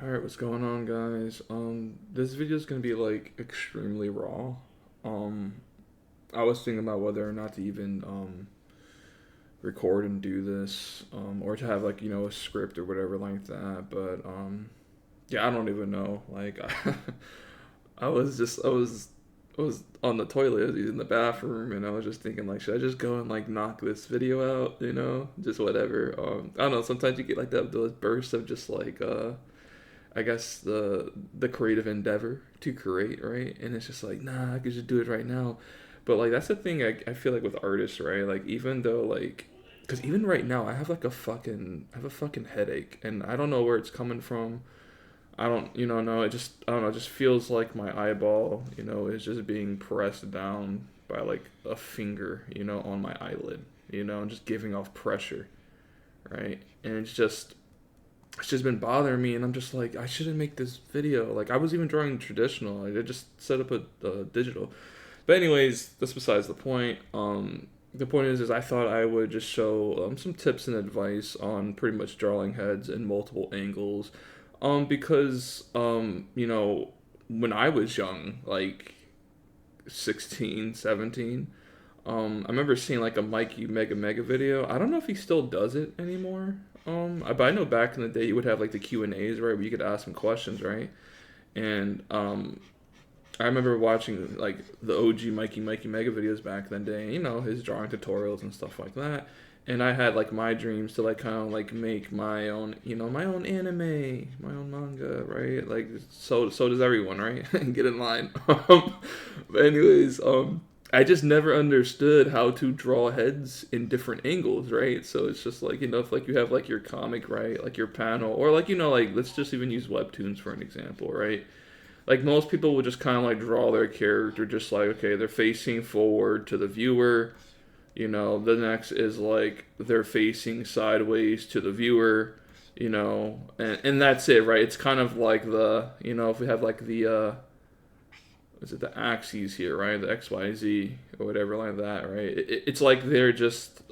Alright, what's going on, guys? This video is gonna be like extremely raw. Um, I was thinking about whether or not to even record and do this, or to have like a script or whatever like that. But yeah, I don't even know. Like, I was on the toilet, I was in the bathroom, and I was just thinking like, should I just go and like knock this video out? Just whatever. I don't know. Sometimes you get like those bursts of just like I guess the creative endeavor to create, right? And it's just like, nah, I could just do it right now. But like that's the thing I feel like with artists, right? Like even though like, because even right now I have like I have a fucking headache, and I don't know where it's coming from. I don't, no, it just, I don't know, it just feels like my eyeball, is just being pressed down by like a finger, on my eyelid, and just giving off pressure, right? And it's just been bothering me, and I'm just like, I shouldn't make this video. Like I was even drawing traditional. Like, I just set up a digital. But anyways, that's besides the point. The point is I thought I would just show some tips and advice on pretty much drawing heads in multiple angles. Because when I was young, like 16, 17, I remember seeing like a Mikey Mega video. I don't know if he still does it anymore. But I know back in the day you would have like the Q&As, right, where you could ask him questions, right? And I remember watching like the OG Mikey Mega videos back in the day, his drawing tutorials and stuff like that. And I had like my dreams to like kind of like make my own, my own anime, my own manga, right? Like so does everyone, right? Get in line. But anyways, I just never understood how to draw heads in different angles, right? So it's just like, if like you have like your comic, right? Like your panel, or like, like let's just even use webtoons for an example, right? Like most people would just kind of like draw their character just like, okay, they're facing forward to the viewer. The next is like they're facing sideways to the viewer, and that's it, right? It's kind of like if we have like the is it the axes here, right? The XYZ or whatever like that, right? It's like they're just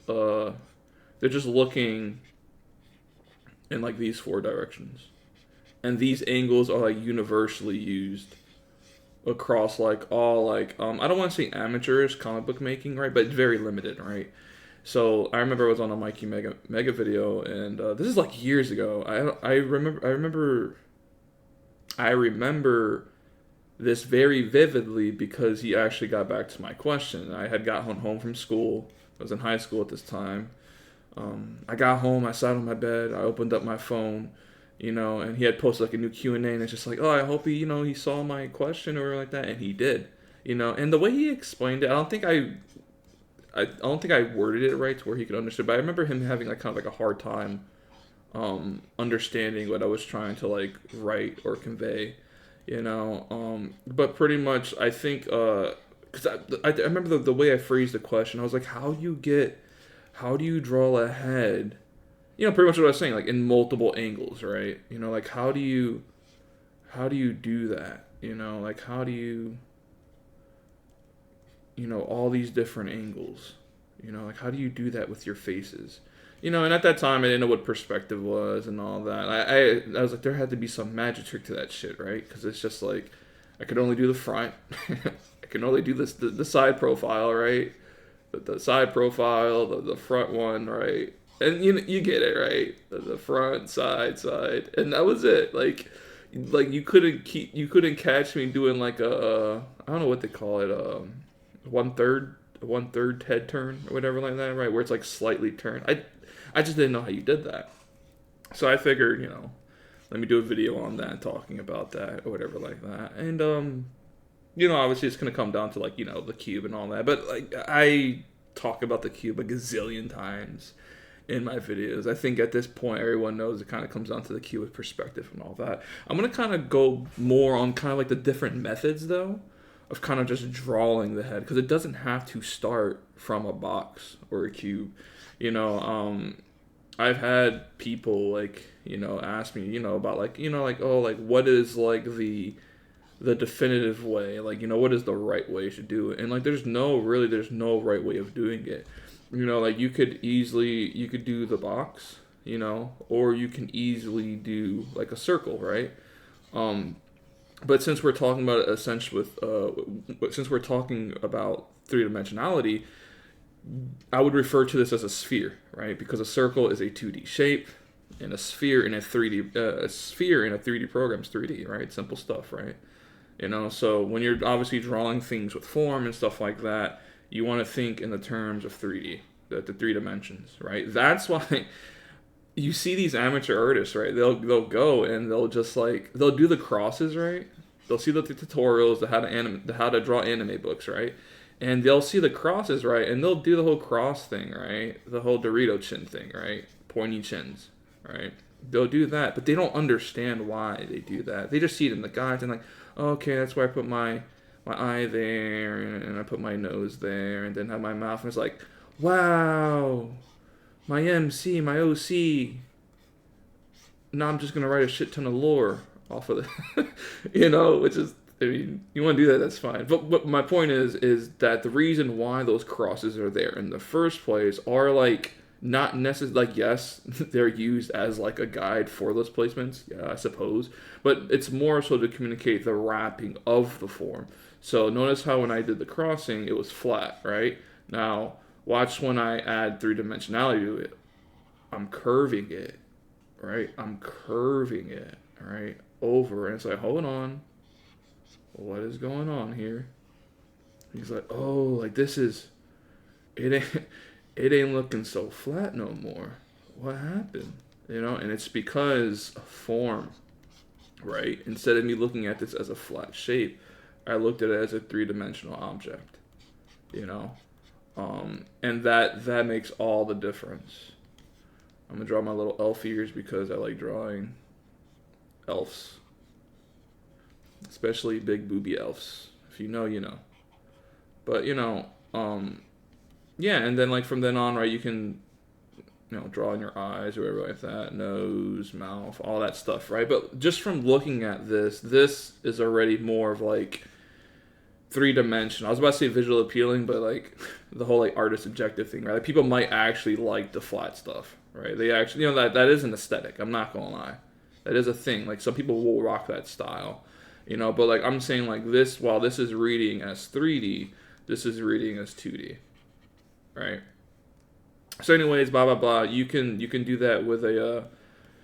looking in like these four directions, and these angles are like universally used across like all like I don't want to say amateurish comic book making, right? But it's very limited, right? So I remember I was on a Mikey Mega video, and this is like years ago. I remember this very vividly because he actually got back to my question. I had gotten home from school. I was in high school at this time. I got home. I sat on my bed. I opened up my phone, and he had posted like a new Q and it's just like, oh, I hope he saw my question or like that, and he did, And the way he explained it, I don't think I worded it right to where he could understand, but I remember him having like kind of like a hard time understanding what I was trying to like write or convey, but pretty much I think because I remember the way I phrased the question. I was like, how do you draw a head? Pretty much what I was saying, like in multiple angles, right? Like how do you do that? Like how do you all these different angles? Like how do you do that with your faces? And at that time I didn't know what perspective was and all that. I was like, there had to be some magic trick to that shit, right? Because it's just like I could only do the front. I can only do the side profile, right? The side profile, the front one, right? And you get it, right? The front, side, and that was it. Like you couldn't catch me doing like I don't know what they call it, one third head turn or whatever like that, right? Where it's like slightly turned. I just didn't know how you did that. So I figured, let me do a video on that, talking about that or whatever like that. And obviously it's gonna come down to like the cube and all that. But like I talk about the cube a gazillion times in my videos. I think at this point everyone knows it kind of comes down to the cube with perspective and all that. I'm gonna kind of go more on kind of like the different methods though of kind of just drawing the head, because it doesn't have to start from a box or a cube. I've had people like ask me about like like, oh, like what is like the definitive way, like what is the right way to do it, and like there's no right way of doing it. Like you could do the box, you know, or you can easily do like a circle, right? Um, but since we're talking about essentially since we're talking about three dimensionality, I would refer to this as a sphere, right? Because a circle is a 2D shape, and a sphere in a 3D a sphere in a 3D program is 3D, right? Simple stuff, right? You know, so when you're obviously drawing things with form and stuff like that, you want to think in the terms of 3D, the three dimensions, right? That's why you see these amateur artists, right? They'll go and they'll just like they'll do the crosses, right? They'll see the tutorials, the how to draw anime books, right? And they'll see the crosses, right? And they'll do the whole cross thing, right? The whole Dorito chin thing, right? Pointy chins, right? They'll do that, but they don't understand why they do that. They just see it in the guides and like, oh, okay, that's why I put my eye there and I put my nose there and then have my mouth. And it's like, wow, my MC, my OC. Now I'm just gonna write a shit ton of lore off of the, which is, I mean, you want to do that, that's fine. But my point is that the reason why those crosses are there in the first place are like not necessarily like, yes, they're used as like a guide for those placements, yeah, I suppose, but it's more so to communicate the wrapping of the form. So notice how when I did the crossing, it was flat, right? Now watch when I add three dimensionality to it. I'm curving it, right? I'm curving it, right? Over, and it's like, hold on, what is going on here? He's like, oh, like this is, it ain't, it ain't looking so flat no more. What happened? And it's because of form, right? Instead of me looking at this as a flat shape, I looked at it as a three-dimensional object, you know? And that makes all the difference. I'm gonna draw my little elf ears because I like drawing elves. Especially big booby elves. If you know, you know. But, yeah, and then like from then on, right, you can, draw in your eyes or whatever like that, nose, mouth, all that stuff, right? But just from looking at this is already more of like three-dimensional. I was about to say visual appealing, but like the whole like artist objective thing, right? Like people might actually like the flat stuff, right? They actually, that is an aesthetic. I'm not gonna lie, that is a thing. Like some people will rock that style, but like I'm saying, like this, while this is reading as 3D, this is reading as 2D, right? So, anyways, blah blah blah. You can do that with a.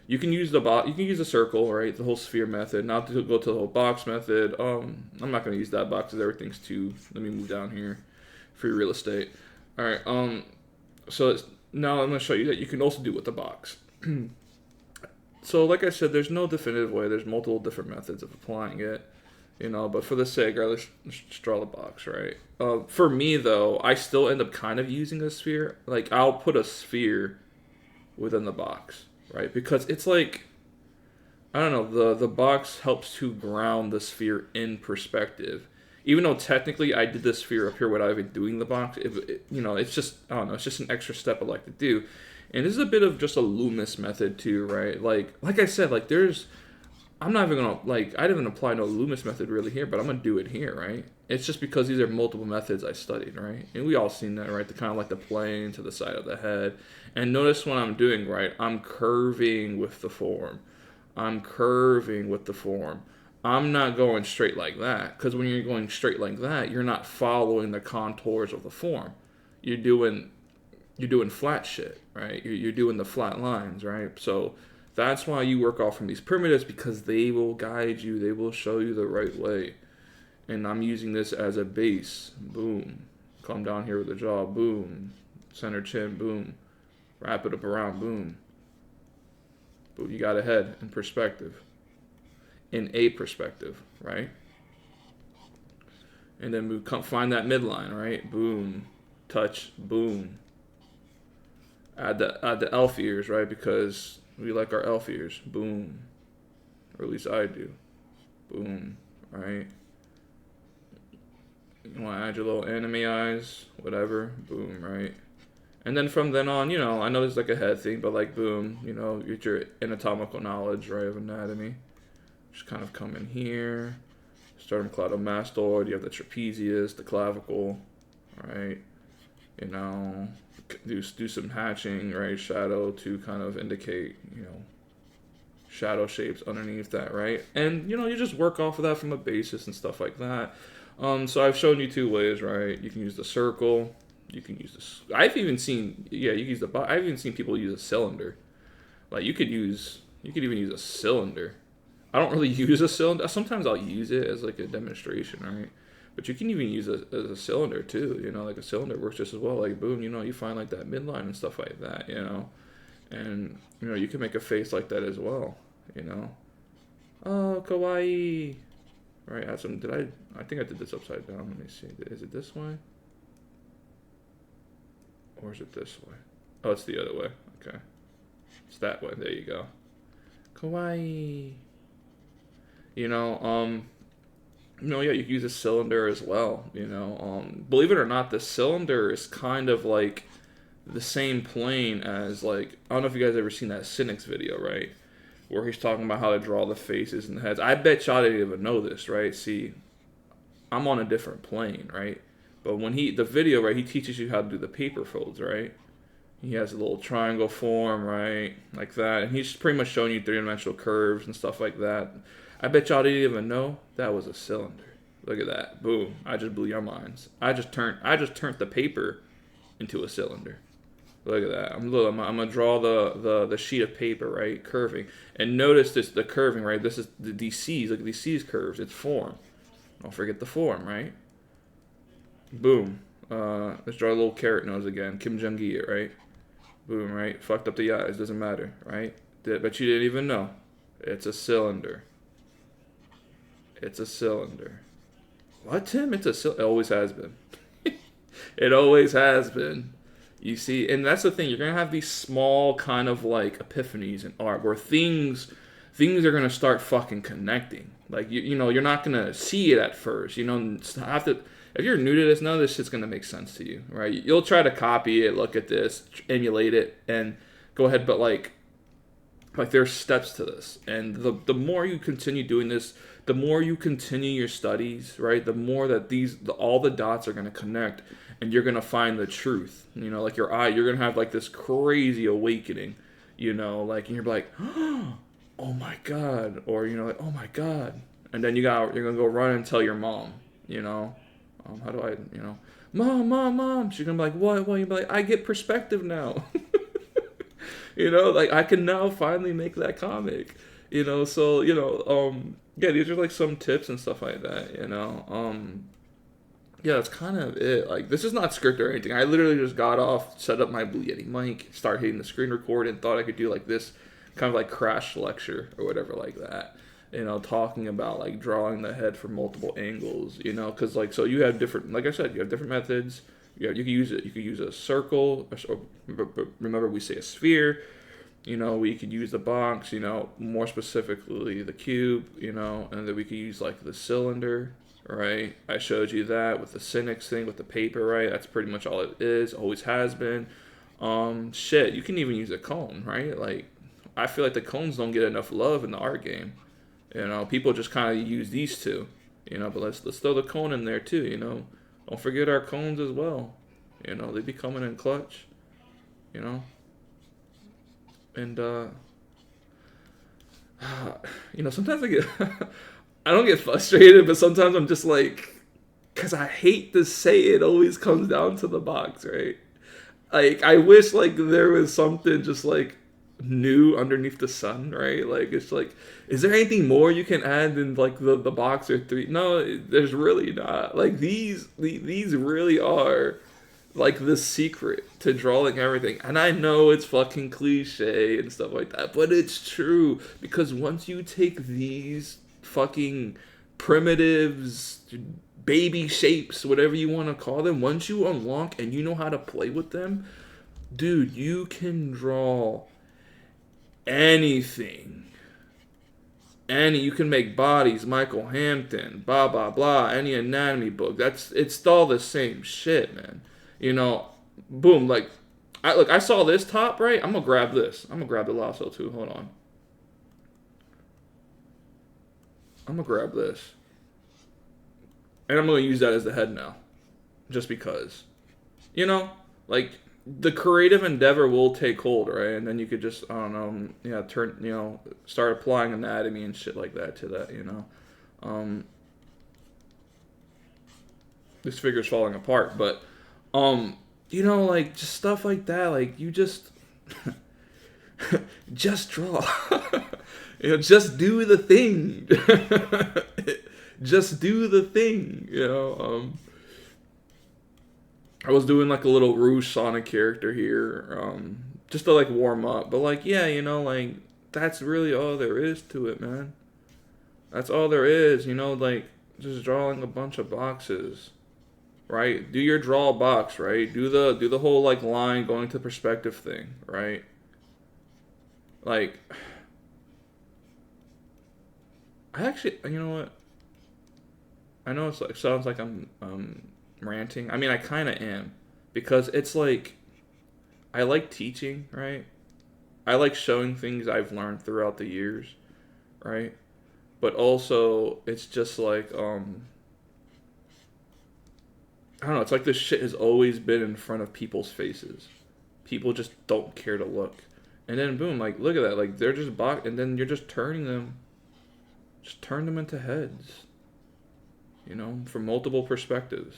You can use you can use a circle, right? The whole sphere method. Not to go to the whole box method. I'm not gonna use that box because everything's too. Let me move down here. Free real estate. All right. So now I'm gonna show you that you can also do with the box. So, like I said, there's no definitive way. There's multiple different methods of applying it. But for the sake, right, let's just draw the box, right? For me, though, I still end up kind of using a sphere. Like, I'll put a sphere within the box, right? Because it's like, I don't know, the box helps to ground the sphere in perspective. Even though technically I did the sphere up here without even doing the box, it's just, I don't know, it's just an extra step I like to do. And this is a bit of just a Loomis method too, right? Like I said, like I'm not even gonna, I didn't even apply no Loomis method really here, but I'm gonna do it here, right? It's just because these are multiple methods I studied, right? And we all seen that, right? The kind of like the plane to the side of the head. And notice what I'm doing, right? I'm curving with the form. I'm curving with the form. I'm not going straight like that, because when you're going straight like that, you're not following the contours of the form. You're doing flat shit, right? You're doing the flat lines, right? So that's why you work off from these primitives, because they will guide you. They will show you the right way. And I'm using this as a base. Boom. Come down here with the jaw. Boom. Center chin. Boom. Wrap it up around. Boom. Boom. You got a head in perspective. In a perspective, right? And then we come find that midline, right? Boom. Touch. Boom. Add the elf ears, right? Because we like our elf ears. Boom. Or at least I do. Boom. Right? You want to add your little anime eyes, whatever. Boom, right? And then from then on, I know there's like a head thing, but like boom, get your anatomical knowledge, right, of anatomy. Just kind of come in here. Sternum cladomastoid, you have the trapezius, the clavicle, right? do some hatching, right? Shadow to kind of indicate, shadow shapes underneath that, right? And you just work off of that from a basis and stuff like that. So I've shown you two ways, right? You can use the circle. You can use this. I've even seen, yeah, you can use the. I've even seen people use a cylinder. Like you could even use a cylinder. I don't really use a cylinder. Sometimes I'll use it as like a demonstration, right? But you can even use it as a cylinder too. Like a cylinder works just as well. Like boom, you find like that midline and stuff like that. And you can make a face like that as well. Oh, kawaii. Right, add some. I think I did this upside down. Let me see. Is it this way? Or is it this way? Oh, it's the other way. Okay. It's that way. There you go. Kawaii. Yeah, you can use a cylinder as well. Believe it or not, the cylinder is kind of like the same plane as like, I don't know if you guys ever seen that Cynics video, right? Where he's talking about how to draw the faces and the heads. I bet y'all didn't even know this, right? See, I'm on a different plane, right? But when the video, right, he teaches you how to do the paper folds, right? He has a little triangle form, right? Like that. And he's pretty much showing you three-dimensional curves and stuff like that. I bet y'all didn't even know that was a cylinder. Look at that. Boom. I just blew your minds. I just turned the paper into a cylinder. Look at that. I'm gonna draw the sheet of paper, right? Curving. And notice the curving, right? This is these C's. Look at these C's curves. It's form. Don't forget the form, right? Boom. Let's draw a little carrot nose again. Kim Jong-il, right? Boom, right? Fucked up the eyes. Doesn't matter, right? But you didn't even know. It's a cylinder. It's a cylinder. What, Tim? It's a cylinder. It always has been. It always has been. You see, and that's the thing. You're gonna have these small kind of like epiphanies in art where things are gonna start fucking connecting. Like you're not gonna see it at first. Have to. If you're new to this, none of this shit's gonna make sense to you, right? You'll try to copy it, look at this, emulate it, and go ahead. But like there's steps to this, and the more you continue doing this, the more you continue your studies, right? The more that all the dots are gonna connect. And you're gonna find the truth, like your eye. You're gonna have like this crazy awakening, like, and you're like, oh my god, or like, oh my god, and then you're gonna go run and tell your mom, how do I, mom, she's gonna be like, what? You'll be like, I get perspective now, like I can now finally make that comic, so yeah, these are like some tips and stuff like that, Yeah, that's kind of it. Like, this is not scripted or anything. I literally just got off, set up my Blue Yeti mic, started hitting the screen record, and thought I could do like this kind of like crash lecture or whatever like that. Talking about like drawing the head from multiple angles. Because like, so you have different, like I said, you have different methods. You can use it. You could use a circle. Remember, we say a sphere. We could use the box. More specifically the cube. And then we could use like the cylinder. Right, I showed you that with the Cynics thing with the paper, right? That's pretty much all it is. Always has been. Shit, you can even use a cone, right? Like, I feel like the cones don't get enough love in the art game. People just kind of use these two. But let's throw the cone in there too. Don't forget our cones as well. They be coming in clutch. And sometimes I get. I don't get frustrated, but sometimes I'm just like, because I hate to say it always comes down to the box, right? Like, I wish, like, there was something just, like, new underneath the sun, right? Like, it's like, is there anything more you can add than, like, the box or three? No, there's really not. Like, these really are, like, the secret to drawing everything. And I know it's fucking cliche and stuff like that, but it's true. Because once you take these fucking primitives, baby shapes, whatever you want to call them, once you unlock and you know how to play with them, dude, you can draw anything. You can make bodies, Michael Hampton, blah blah blah, any anatomy book. It's all the same shit, man. Boom, like I saw this top, right? I'm gonna grab this. I'm gonna grab the lasso too. Hold on. I'm going to grab this. And I'm going to use that as the head now. Just because. Like, the creative endeavor will take hold, right? And then you could just, I don't know, yeah, turn, start applying anatomy and shit like that to that, Um, this figure's falling apart, but, like just stuff like that, like you just, just draw, just do the thing, just do the thing. I was doing like a little Rouge Sonic character here, just to like warm up. But like, yeah, like that's really all there is to it, man. That's all there is, like just drawing a bunch of boxes, right? Do your draw box, right? Do the whole like line going to perspective thing, right? Like, I actually, you know what? I know it's like sounds like I'm ranting. I mean, I kind of am because it's like I like teaching, right? I like showing things I've learned throughout the years, right? But also, it's just like I don't know. It's like this shit has always been in front of people's faces. People just don't care to look, and then boom, like look at that. Like they're just and then you're just turning them, just turn them into heads. From multiple perspectives.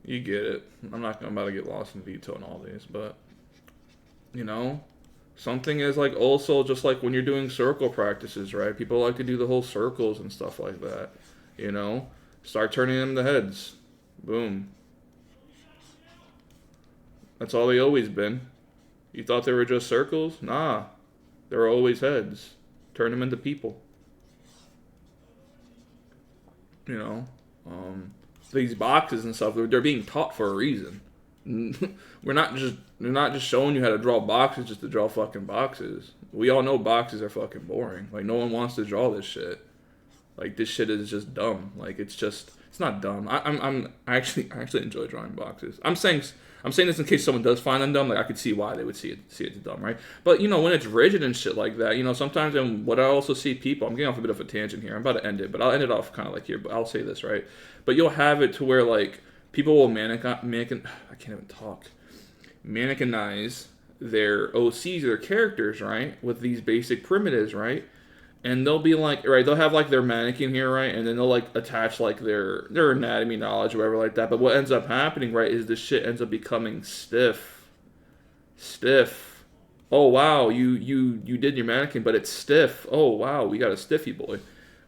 You get it. I'm about to get lost in detail in all these, but you know, something is like also just like when you're doing circle practices, right? People like to do the whole circles and stuff like that. You know, start turning them to heads. Boom. That's all they always been. You thought they were just circles? Nah, they were always heads. Turn them into people. You know, these boxes and stuff. They're being taught for a reason. They're not just showing you how to draw boxes just to draw fucking boxes. We all know boxes are fucking boring. Like no one wants to draw this shit. Like this shit is just dumb. Like it's not dumb. I actually enjoy drawing boxes. I'm saying this in case someone does find them dumb. Like I could see why they would see it as dumb, right? But when it's rigid and shit like that, sometimes and what I also see people. I'm getting off a bit of a tangent here. I'm about to end it, but I'll end it off kind of like here. But I'll say this right. But you'll have it to where like people will I can't even talk. Mannequinize their OCs, their characters, right, with these basic primitives, right? And they'll be like, right, they'll have like their mannequin here, right, and then they'll like attach like their anatomy knowledge or whatever like that. But what ends up happening, right, is this shit ends up becoming stiff. Oh wow, you did your mannequin, but it's stiff. Oh wow, we got a stiffy boy,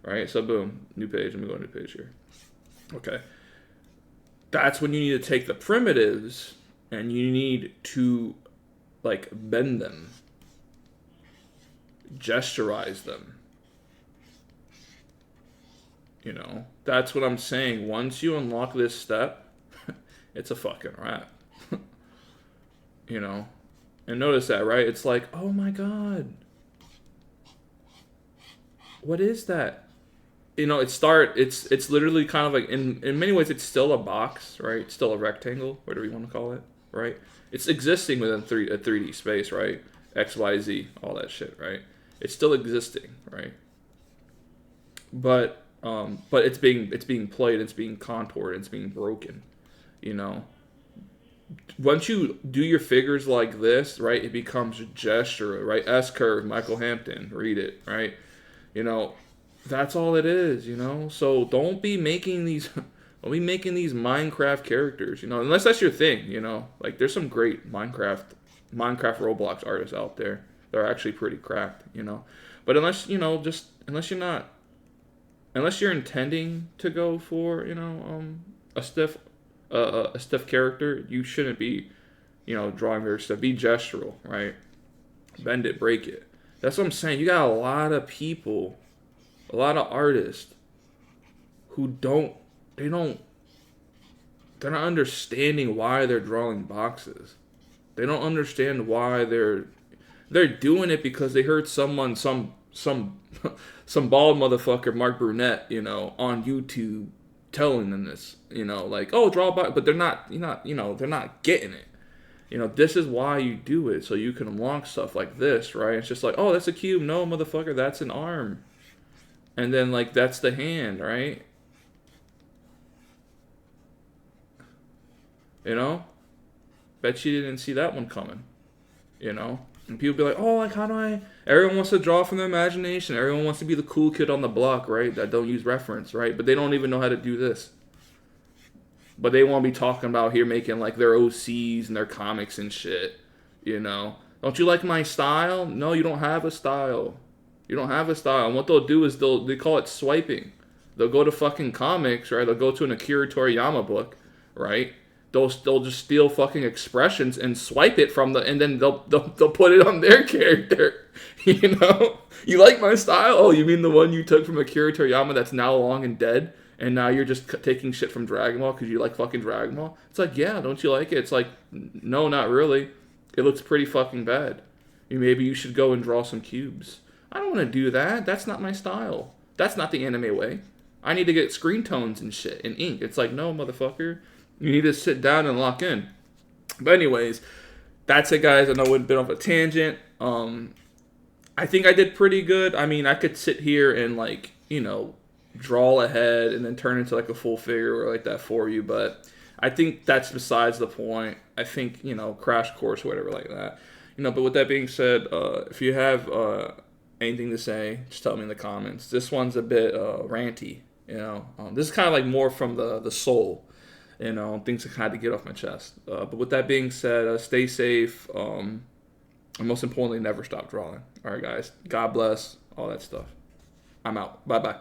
right? So boom, new page. Let me go to new page here. Okay, that's when you need to take the primitives and you need to like bend them, gesturize them. That's what I'm saying. Once you unlock this step, it's a fucking wrap. And notice that, right? It's like, oh my god, what is that? It's literally kind of like in many ways it's still a box, right? It's still a rectangle, whatever you want to call it, right? It's existing within a 3D space, right? X, Y, Z, all that shit, right? It's still existing, right? But it's being played, it's being contoured, it's being broken, Once you do your figures like this, right, it becomes a gesture, right? S curve, Michael Hampton, read it, right? That's all it is, So don't be making these Minecraft characters, unless that's your thing, Like there's some great Minecraft Roblox artists out there. They're actually pretty cracked, But unless unless you're intending to go for a stiff character, you shouldn't be drawing very stiff. Be gestural, right? Bend it, break it. That's what I'm saying. You got a lot of people, a lot of artists who they're not understanding why they're drawing boxes. They don't understand why they're doing it because they heard some some bald motherfucker, Mark Brunette, on YouTube telling them this, like, oh, draw a box, but they're not getting it. You know, this is why you do it, so you can unlock stuff like this, right? It's just like, oh, that's a cube. No, motherfucker, that's an arm. And then, like, that's the hand, right? You know? Bet you didn't see that one coming. You know? And people be like, oh, like, how do I... Everyone wants to draw from their imagination. Everyone wants to be the cool kid on the block, right? That don't use reference, right? But they don't even know how to do this. But they want to be talking about here making, like, their OCs and their comics and shit. You know? Don't you like my style? No, you don't have a style. You don't have a style. And what they'll do is they call it swiping. They'll go to fucking comics, right? They'll go to an Akira Toriyama book, right? They'll just steal fucking expressions and swipe it from and then they'll put it on their character. You know? You like my style? Oh, you mean the one you took from Akira Toriyama that's now long and dead? And now you're just taking shit from Dragon Ball because you like fucking Dragon Ball? It's like, yeah, don't you like it? It's like, no, not really. It looks pretty fucking bad. Maybe you should go and draw some cubes. I don't want to do that. That's not my style. That's not the anime way. I need to get screen tones and shit and ink. It's like, no, motherfucker. You need to sit down and lock in. But anyways, that's it, guys. I know we've been off a tangent. I think I did pretty good. I mean, I could sit here and, like, you know, draw ahead and then turn into, like, a full figure or like that for you. But I think that's besides the point. I think, you know, crash course or whatever like that. You know, but with that being said, if you have anything to say, just tell me in the comments. This one's a bit ranty, you know. This is kind of like more from the soul, you know, things I had to get off my chest. But with that being said, stay safe, and most importantly, never stop drawing. All right, guys. God bless, all that stuff. I'm out. Bye-bye.